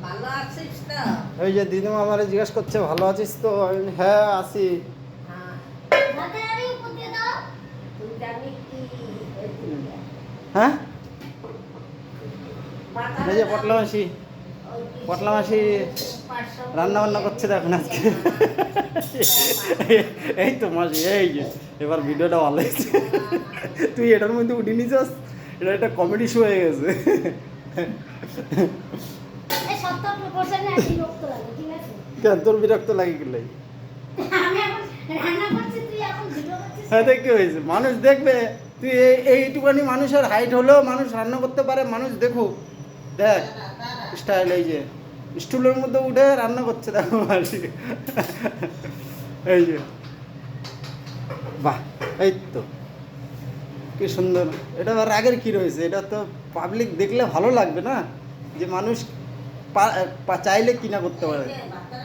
ভালো আছিস তো? ওই যে দিদিমা আমারে জিজ্ঞাসা করছে ভালো আছিস তো, আমি বলি, হ্যাঁ আছি। হ্যাঁ। দাদারে উপর দিয়ে দাও। তুই জানি কি হয়েছিল? হ্যাঁ বাজারে এই যে যাবি? পটলা মাসি ওই কি পটলা মাসি পাঁচশো রান্না বান্না করছে দেখুন আজকে। এই তো মাসি, এই যে এবার ভিডিওটা ভালো হয়েছে। তুই এটার মধ্যে উঠে নিছিস, এটা একটা কমেডি শো হয়ে গেছে। এই 70% আর বিরক্ত লাগে, ঠিক আছে? কেন তোর বিরক্ত লাগে গেলে? আমি এখন রান্না করছি, তুই এখন ভিডিও করছিস। হ্যাঁ দেখ কি হয়েছে, মানুষ দেখবে তুই এইটুখানি মানুষের হাইট হলেও মানুষ রান্না করতে পারে, মানুষ দেখুক। দেখ স্টাইল, এই যে স্টুলের মধ্যে উঠে রান্না করছে দেখো মাসি। এই যে বাহ, এই তো কি সুন্দর। এটা আবার রাগের কি রয়েছে? এটা তো পাবলিক দেখলে ভালো লাগবে না, যে মানুষ চাইলে কিনা করতে পারে। এই যে বাচ্চারা